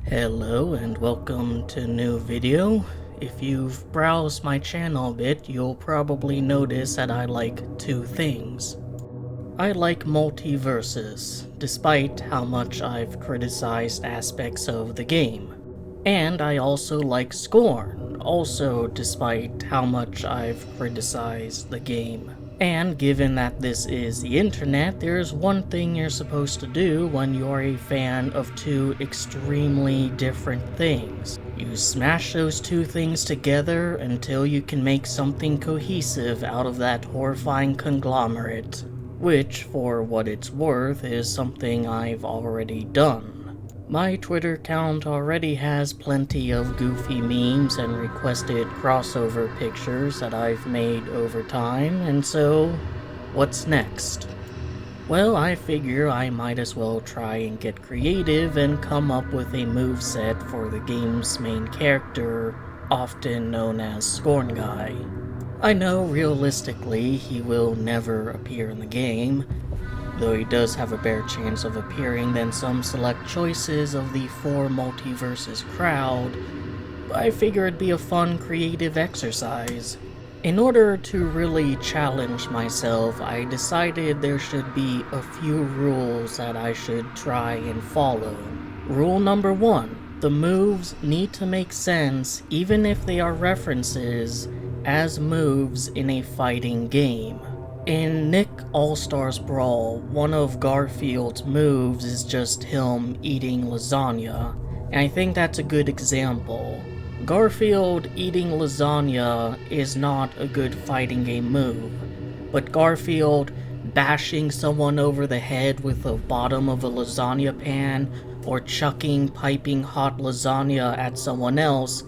Hello and welcome to a new video. If you've browsed my channel a bit, you'll probably notice that I like two things. I like Multiversus, despite how much I've criticized aspects of the game. And I also like Scorn, also despite how much I've criticized the game. And given that this is the internet, there's one thing you're supposed to do when you're a fan of two extremely different things. You smash those two things together until you can make something cohesive out of that horrifying conglomerate. Which, for what it's worth, is something I've already done. My Twitter account already has plenty of goofy memes and requested crossover pictures that I've made over time, and so, what's next? Well, I figure I might as well try and get creative and come up with a moveset for the game's main character, often known as Scorn Guy. I know realistically he will never appear in the game, though he does have a better chance of appearing than some select choices of the 4 Multiversus crowd, but I figure it'd be a fun creative exercise. In order to really challenge myself, I decided there should be a few rules that I should try and follow. Rule number 1, the moves need to make sense even if they are references as moves in a fighting game. In Nick All-Stars Brawl, one of Garfield's moves is just him eating lasagna, and I think that's a good example. Garfield eating lasagna is not a good fighting game move, but Garfield bashing someone over the head with the bottom of a lasagna pan or chucking piping hot lasagna at someone else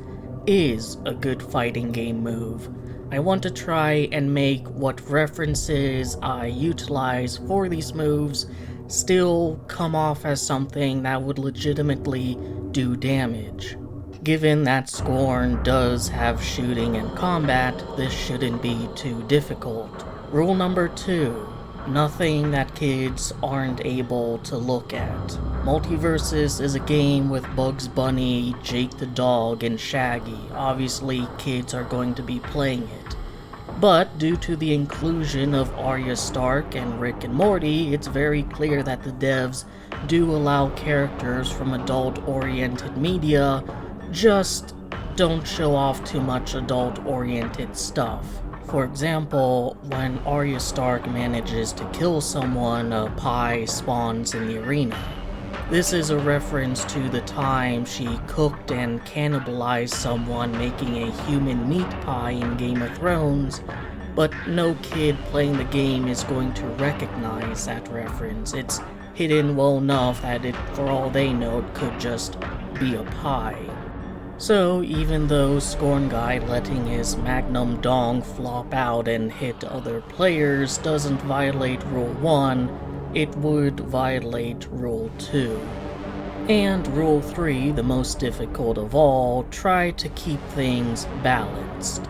is a good fighting game move. I want to try and make what references I utilize for these moves still come off as something that would legitimately do damage. Given that Scorn does have shooting and combat, this shouldn't be too difficult. Rule number 2, nothing that kids aren't able to look at. Multiversus is a game with Bugs Bunny, Jake the Dog, and Shaggy. Obviously, kids are going to be playing it. But due to the inclusion of Arya Stark and Rick and Morty, it's very clear that the devs do allow characters from adult-oriented media, just don't show off too much adult-oriented stuff. For example, when Arya Stark manages to kill someone, a pie spawns in the arena. This is a reference to the time she cooked and cannibalized someone making a human meat pie in Game of Thrones, but no kid playing the game is going to recognize that reference. It's hidden well enough that for all they know, it could just be a pie. So even though Scorn Guy letting his magnum dong flop out and hit other players doesn't violate Rule 1, it would violate Rule 2. And Rule 3, the most difficult of all, try to keep things balanced.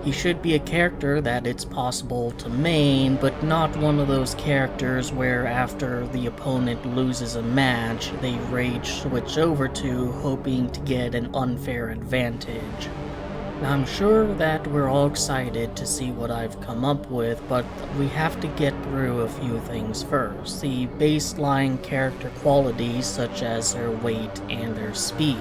He should be a character that it's possible to main, but not one of those characters where after the opponent loses a match, they rage switch over to hoping to get an unfair advantage. Now, I'm sure that we're all excited to see what I've come up with, but we have to get through a few things first. The baseline character qualities such as their weight and their speed.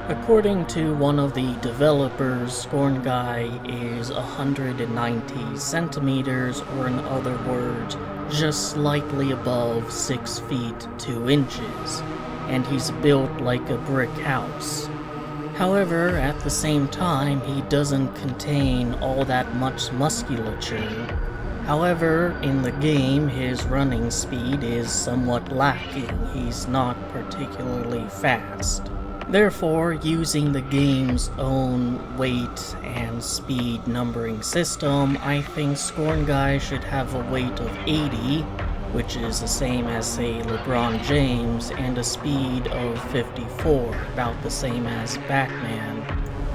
According to one of the developers, Scorn Guy is 190 centimeters, or in other words, just slightly above 6 feet 2 inches, and he's built like a brick house. However, at the same time, he doesn't contain all that much musculature. However, in the game, his running speed is somewhat lacking. He's not particularly fast. Therefore, using the game's own weight and speed numbering system, I think Scorn Guy should have a weight of 80, which is the same as, say, LeBron James, and a speed of 54, about the same as Batman.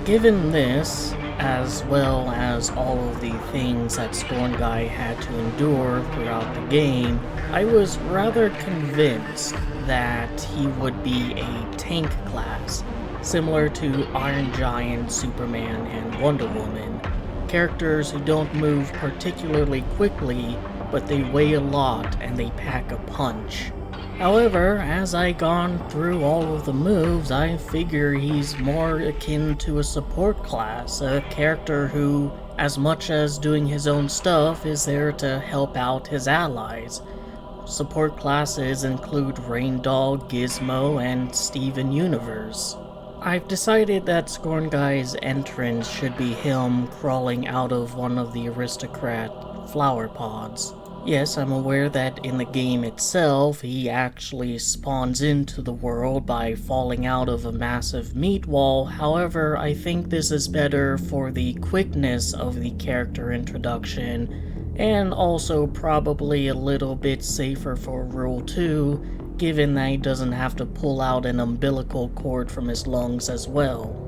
Given this, as well as all of the things that Scorn Guy had to endure throughout the game, I was rather convinced that he would be a tank class, similar to Iron Giant, Superman, and Wonder Woman. Characters who don't move particularly quickly, but they weigh a lot and they pack a punch. However, as I gone through all of the moves, I figure he's more akin to a support class, a character who, as much as doing his own stuff, is there to help out his allies. Support classes include Rain Dog, Gizmo, and Steven Universe. I've decided that Scorn Guy's entrance should be him crawling out of one of the aristocrat flower pods. Yes, I'm aware that in the game itself, he actually spawns into the world by falling out of a massive meat wall. However, I think this is better for the quickness of the character introduction, and also probably a little bit safer for Rule 2, given that he doesn't have to pull out an umbilical cord from his lungs as well.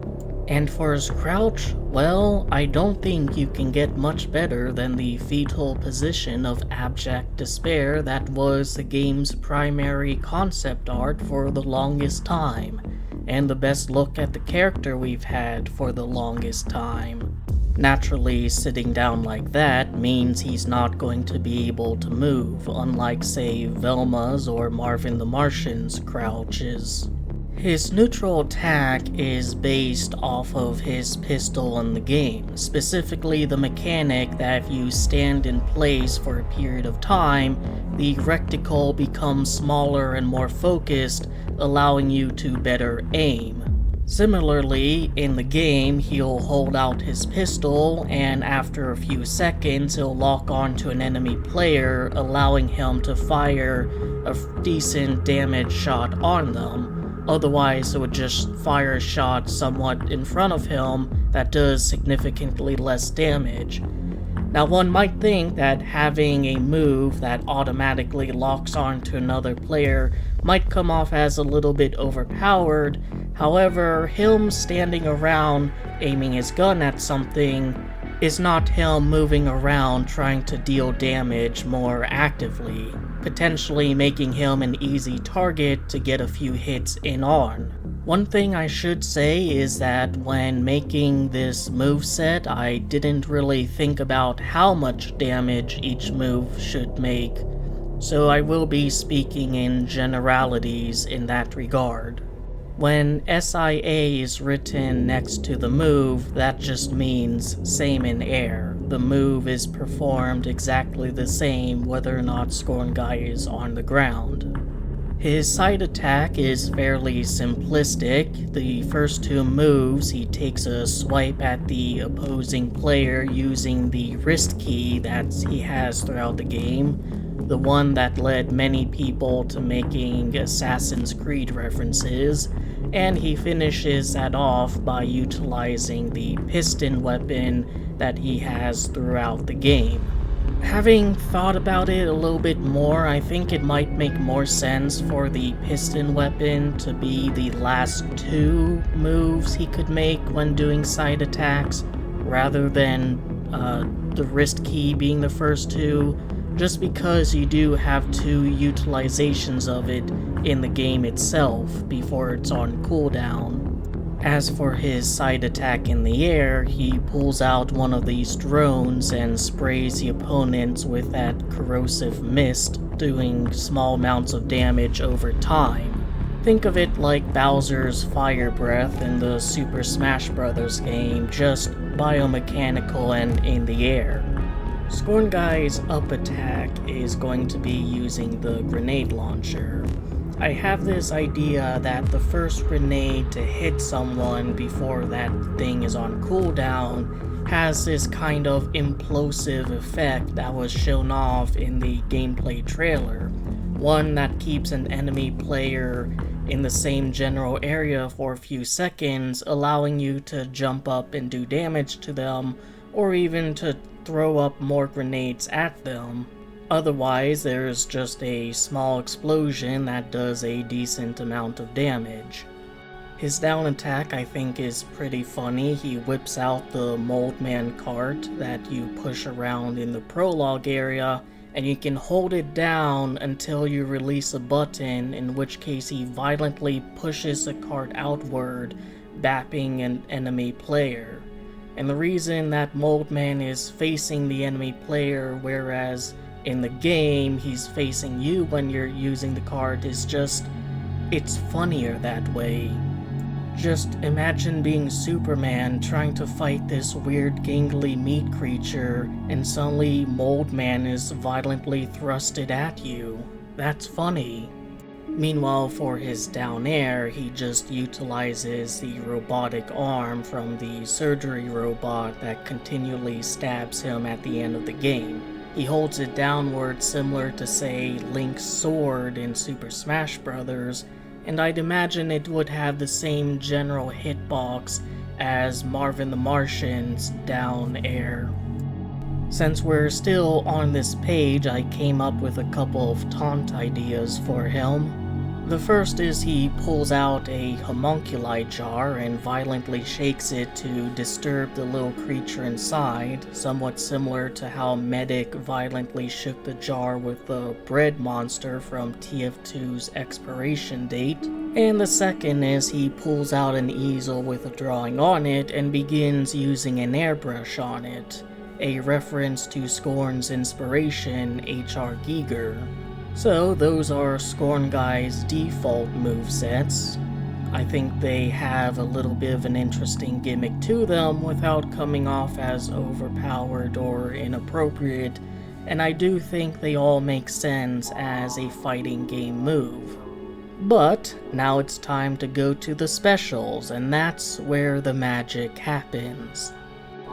And for his crouch, well, I don't think you can get much better than the fetal position of abject despair that was the game's primary concept art for the longest time, and the best look at the character we've had for the longest time. Naturally, sitting down like that means he's not going to be able to move, unlike, say, Velma's or Marvin the Martian's crouches. His neutral attack is based off of his pistol in the game, specifically the mechanic that if you stand in place for a period of time, the reticle becomes smaller and more focused, allowing you to better aim. Similarly, in the game, he'll hold out his pistol, and after a few seconds, he'll lock onto an enemy player, allowing him to fire a decent damage shot on them. Otherwise, it would just fire a shot somewhat in front of him that does significantly less damage. Now, one might think that having a move that automatically locks onto another player might come off as a little bit overpowered. However, him standing around aiming his gun at something is not him moving around trying to deal damage more actively, potentially making him an easy target to get a few hits in on. One thing I should say is that when making this moveset, I didn't really think about how much damage each move should make, so I will be speaking in generalities in that regard. When SIA is written next to the move, that just means same in air. The move is performed exactly the same whether or not Scorn Guy is on the ground. His side attack is fairly simplistic. The first two moves, he takes a swipe at the opposing player using the wrist key that he has throughout the game, the one that led many people to making Assassin's Creed references, and he finishes that off by utilizing the piston weapon that he has throughout the game. Having thought about it a little bit more, I think it might make more sense for the piston weapon to be the last two moves he could make when doing side attacks, rather than the wrist key being the first two, just because you do have two utilizations of it in the game itself before it's on cooldown. As for his side attack in the air, he pulls out one of these drones and sprays the opponents with that corrosive mist, doing small amounts of damage over time. Think of it like Bowser's Fire Breath in the Super Smash Bros. Game, just biomechanical and in the air. Scorn Guy's up attack is going to be using the grenade launcher. I have this idea that the first grenade to hit someone before that thing is on cooldown has this kind of implosive effect that was shown off in the gameplay trailer. One that keeps an enemy player in the same general area for a few seconds, allowing you to jump up and do damage to them, or even to throw up more grenades at them. Otherwise, there's just a small explosion that does a decent amount of damage. His down attack I think is pretty funny. He whips out the Mold Man cart that you push around in the prologue area and you can hold it down until you release a button, in which case he violently pushes a card outward, bapping an enemy player. And the reason that Moldman is facing the enemy player, whereas in the game he's facing you when you're using the card, is just, it's funnier that way. Just imagine being Superman trying to fight this weird gangly meat creature, and suddenly Moldman is violently thrusted at you. That's funny. Meanwhile, for his down air, he just utilizes the robotic arm from the surgery robot that continually stabs him at the end of the game. He holds it downward, similar to, say, Link's sword in Super Smash Bros., and I'd imagine it would have the same general hitbox as Marvin the Martian's down air. Since we're still on this page, I came up with a couple of taunt ideas for him. The first is he pulls out a homunculi jar and violently shakes it to disturb the little creature inside, somewhat similar to how Medic violently shook the jar with the bread monster from TF2's expiration date. And the second is he pulls out an easel with a drawing on it and begins using an airbrush on it, a reference to Scorn's inspiration, H.R. Giger. So those are Scorn Guy's default movesets. I think they have a little bit of an interesting gimmick to them without coming off as overpowered or inappropriate, and I do think they all make sense as a fighting game move. But now it's time to go to the specials, and that's where the magic happens.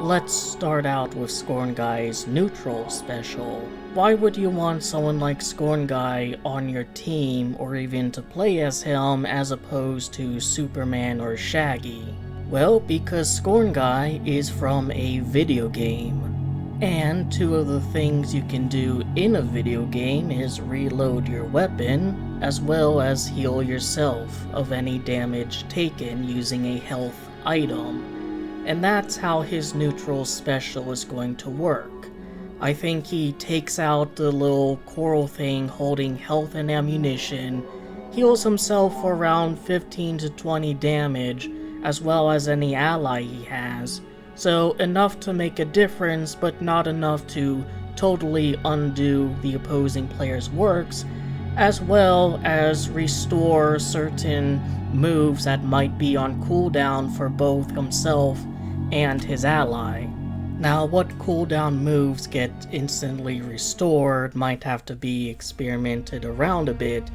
Let's start out with Scorn Guy's neutral special. Why would you want someone like Scorn Guy on your team, or even to play as him, as opposed to Superman or Shaggy? Well, because Scorn Guy is from a video game. And two of the things you can do in a video game is reload your weapon, as well as heal yourself of any damage taken using a health item. And that's how his neutral special is going to work. I think he takes out the little coral thing holding health and ammunition, heals himself for around 15 to 20 damage, as well as any ally he has. So enough to make a difference, but not enough to totally undo the opposing player's works, as well as restore certain moves that might be on cooldown for both himself and his ally. Now, what cooldown moves get instantly restored might have to be experimented around a bit.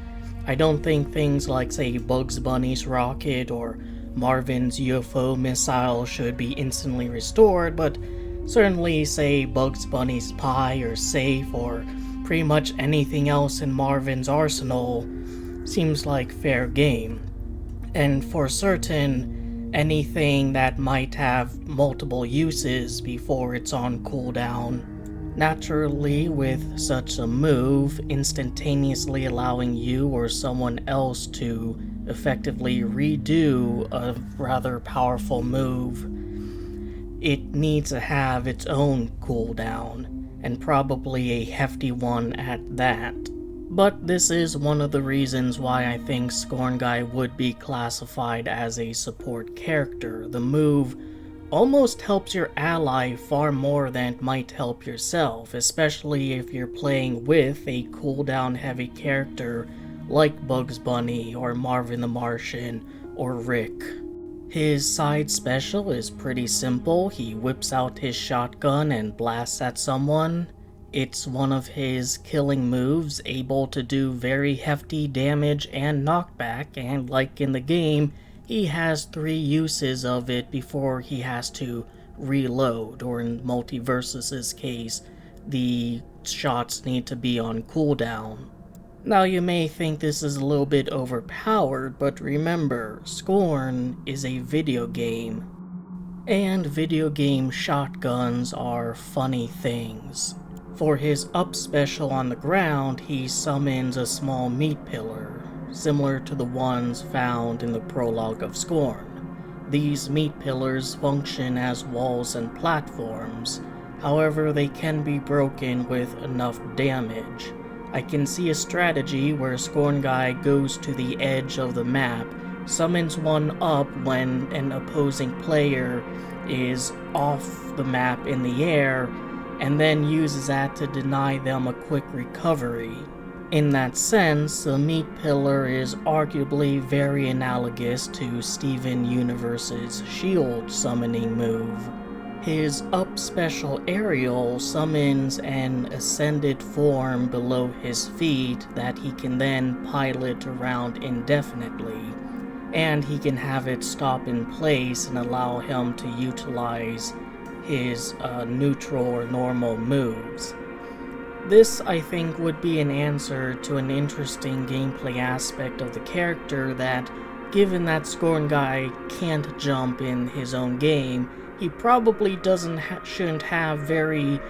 I don't think things like, say, Bugs Bunny's rocket or Marvin's UFO missile should be instantly restored, but certainly, say, Bugs Bunny's pie or safe or pretty much anything else in Marvin's arsenal seems like fair game. And for certain, anything that might have multiple uses before it's on cooldown. Naturally, with such a move, instantaneously allowing you or someone else to effectively redo a rather powerful move, it needs to have its own cooldown, and probably a hefty one at that. But this is one of the reasons why I think Scorn Guy would be classified as a support character. The move almost helps your ally far more than it might help yourself, especially if you're playing with a cooldown heavy character like Bugs Bunny or Marvin the Martian or Rick. His side special is pretty simple. He whips out his shotgun and blasts at someone. It's one of his killing moves, able to do very hefty damage and knockback, and like in the game, he has 3 uses of it before he has to reload, or in Multiversus' case, the shots need to be on cooldown. Now you may think this is a little bit overpowered, but remember, Scorn is a video game, and video game shotguns are funny things. For his up special on the ground, he summons a small meat pillar, similar to the ones found in the prologue of Scorn. These meat pillars function as walls and platforms. However, they can be broken with enough damage. I can see a strategy where Scorn Guy goes to the edge of the map, summons one up when an opposing player is off the map in the air, and then uses that to deny them a quick recovery. In that sense, the Meat Pillar is arguably very analogous to Steven Universe's shield summoning move. His up special aerial summons an ascended form below his feet that he can then pilot around indefinitely, and he can have it stop in place and allow him to utilize his neutral or normal moves. This, I think, would be an answer to an interesting gameplay aspect of the character that, given that Scorn Guy can't jump in his own game, he probably shouldn't have very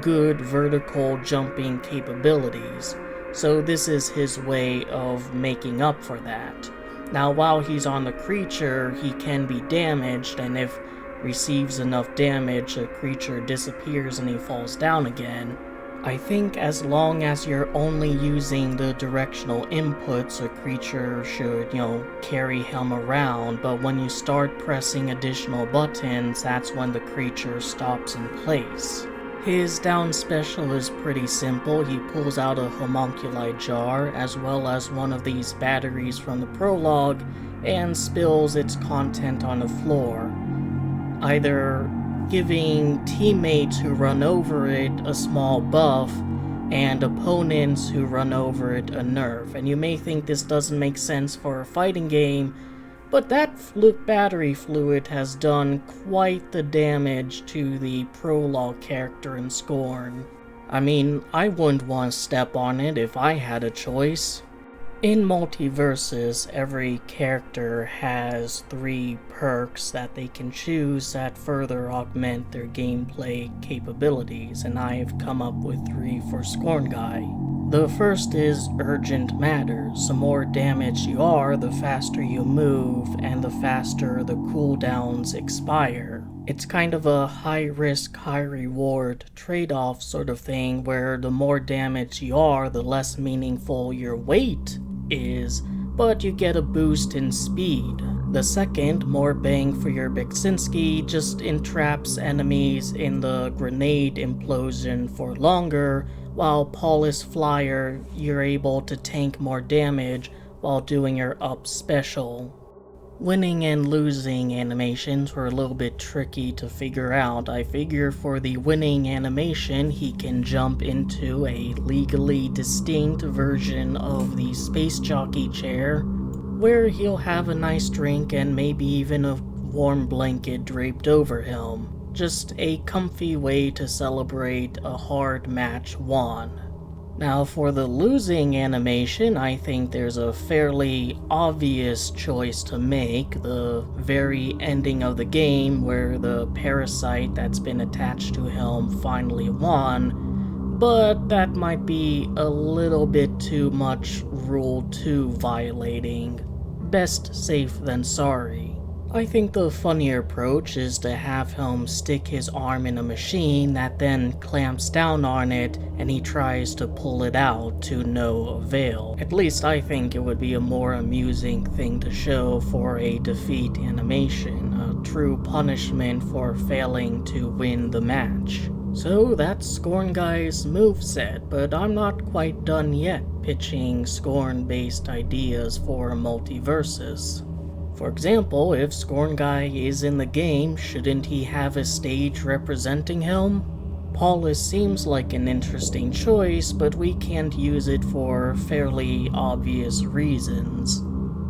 good vertical jumping capabilities, so this is his way of making up for that. Now, while he's on the creature, he can be damaged, and if receives enough damage, the creature disappears and he falls down again. I think as long as you're only using the directional inputs, a creature should, carry him around, but when you start pressing additional buttons, that's when the creature stops in place. His down special is pretty simple. He pulls out a homunculi jar, as well as one of these batteries from the prologue, and spills its content on the floor, either giving teammates who run over it a small buff, and opponents who run over it a nerf. And you may think this doesn't make sense for a fighting game, but that battery fluid has done quite the damage to the prologue character in Scorn. I mean, I wouldn't want to step on it if I had a choice. In Multiversus, every character has 3 perks that they can choose that further augment their gameplay capabilities, and I have come up with 3 for Scorn Guy. The first is Urgent Matters. The more damaged you are, the faster you move, and the faster the cooldowns expire. It's kind of a high-risk, high-reward trade-off sort of thing, where the more damaged you are, the less meaningful your weight is, but you get a boost in speed. The second, More Bang for Your Beksinski, just entraps enemies in the grenade implosion for longer, while Paulus Flyer, you're able to tank more damage while doing your up special. Winning and losing animations were a little bit tricky to figure out. I figure for the winning animation, he can jump into a legally distinct version of the space jockey chair, where he'll have a nice drink and maybe even a warm blanket draped over him. Just a comfy way to celebrate a hard match won. Now for the losing animation, I think there's a fairly obvious choice to make. The very ending of the game where the parasite that's been attached to him finally won, but that might be a little bit too much Rule 2 violating. Best safe than sorry. I think the funnier approach is to have him stick his arm in a machine that then clamps down on it and he tries to pull it out to no avail. At least I think it would be a more amusing thing to show for a defeat animation, a true punishment for failing to win the match. So that's Scorn Guy's moveset, but I'm not quite done yet pitching Scorn-based ideas for Multiversus. For example, if Scorn Guy is in the game, shouldn't he have a stage representing him? Paulus seems like an interesting choice, but we can't use it for fairly obvious reasons.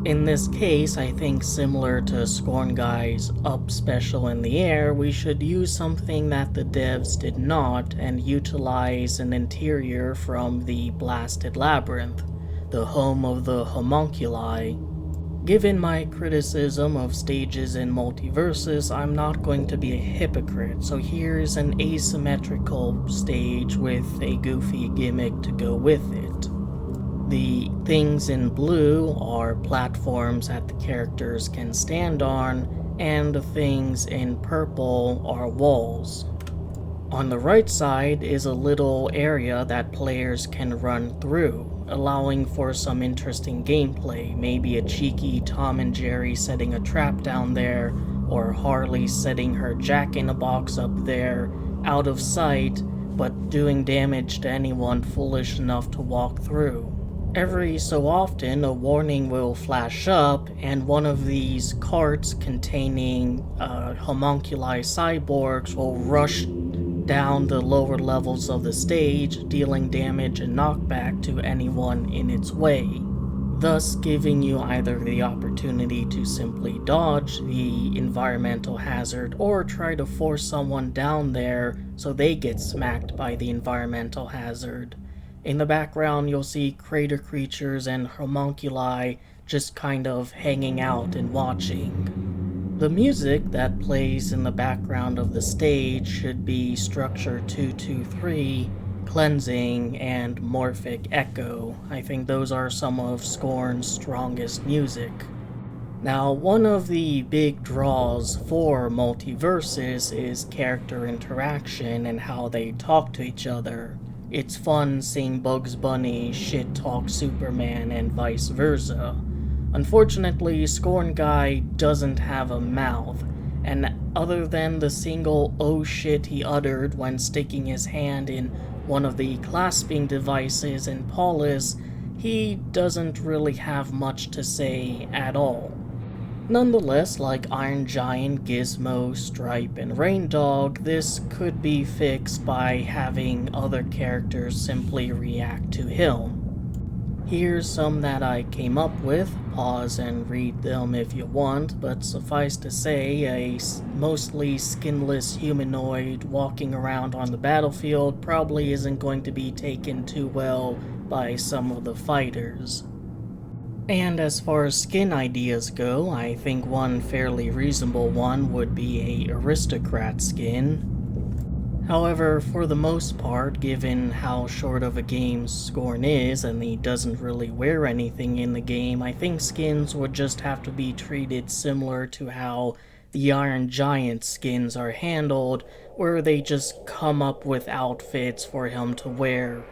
In this case, I think similar to Scorn Guy's up special in the air, we should use something that the devs did not and utilize an interior from the Blasted Labyrinth, the home of the homunculi. Given my criticism of stages in Multiversus, I'm not going to be a hypocrite, so here's an asymmetrical stage with a goofy gimmick to go with it. The things in blue are platforms that the characters can stand on, and the things in purple are walls. On the right side is a little area that players can run through, allowing for some interesting gameplay, maybe a cheeky Tom and Jerry setting a trap down there, or Harley setting her jack-in-a-box up there, out of sight, but doing damage to anyone foolish enough to walk through. Every so often, a warning will flash up, and one of these carts containing homunculi cyborgs will rush down the lower levels of the stage, dealing damage and knockback to anyone in its way, thus giving you either the opportunity to simply dodge the environmental hazard or try to force someone down there so they get smacked by the environmental hazard. In the background, you'll see crater creatures and homunculi just kind of hanging out and watching. The music that plays in the background of the stage should be Structure 223, Cleansing, and Morphic Echo. I think those are some of Scorn's strongest music. Now, one of the big draws for Multiversus is character interaction and how they talk to each other. It's fun seeing Bugs Bunny shit-talk Superman and vice versa. Unfortunately, Scorn Guy doesn't have a mouth, and other than the single "oh shit" he uttered when sticking his hand in one of the clasping devices in Paulus, he doesn't really have much to say at all. Nonetheless, like Iron Giant, Gizmo, Stripe, and Rain Dog, this could be fixed by having other characters simply react to him. Here's some that I came up with. Pause and read them if you want, but suffice to say, a mostly skinless humanoid walking around on the battlefield probably isn't going to be taken too well by some of the fighters. And as far as skin ideas go, I think one fairly reasonable one would be a aristocrat skin. However, for the most part, given how short of a game Scorn is and he doesn't really wear anything in the game, I think skins would just have to be treated similar to how the Iron Giant skins are handled, where they just come up with outfits for him to wear.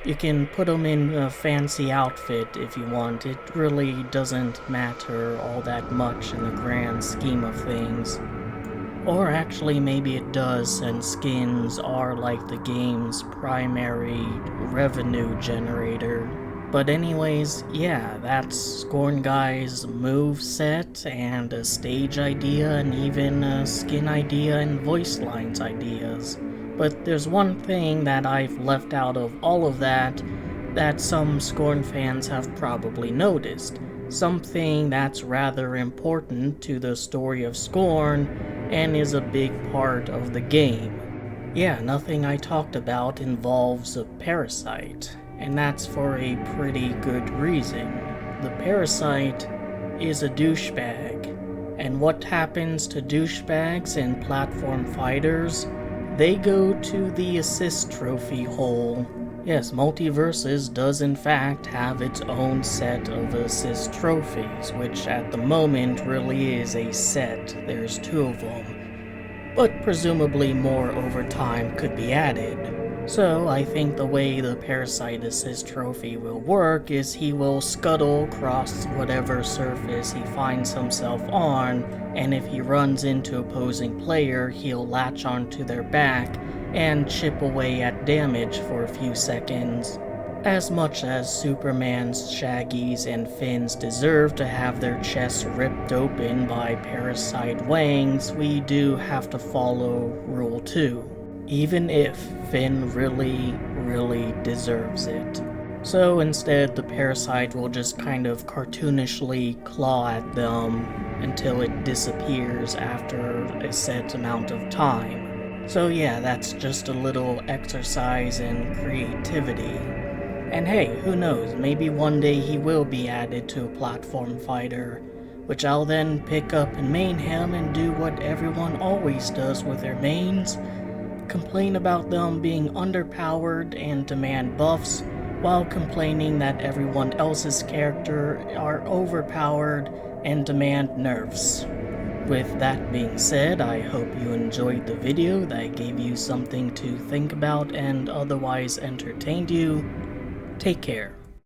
You can put him in a fancy outfit if you want. It really doesn't matter all that much in the grand scheme of things. Or actually, maybe it does, since skins are like the game's primary revenue generator. But anyways, yeah, that's Scorn Guy's moveset and a stage idea and even a skin idea and voice lines ideas. But there's one thing that I've left out of all of that some Scorn fans have probably noticed. Something that's rather important to the story of Scorn and is a big part of the game. Yeah, nothing I talked about involves a parasite, and that's for a pretty good reason. The parasite is a douchebag, and what happens to douchebags in platform fighters? They go to the assist trophy hole. Yes, Multiversus does in fact have its own set of assist trophies, which at the moment really is a set. There's 2 of them. But presumably more over time could be added. So I think the way the Parasite Assist trophy will work is he will scuttle across whatever surface he finds himself on, and if he runs into opposing player, he'll latch onto their back and chip away at damage for a few seconds. As much as Superman's Shaggies and Finns deserve to have their chests ripped open by parasite wangs, we do have to follow Rule 2. Even if Finn really deserves it. So instead, the parasite will just kind of cartoonishly claw at them until it disappears after a set amount of time. So yeah, that's just a little exercise in creativity. And hey, who knows, maybe one day he will be added to a platform fighter, which I'll then pick up and main him and do what everyone always does with their mains, complain about them being underpowered and demand buffs, while complaining that everyone else's character are overpowered and demand nerfs. With that being said, I hope you enjoyed the video that gave you something to think about and otherwise entertained you. Take care.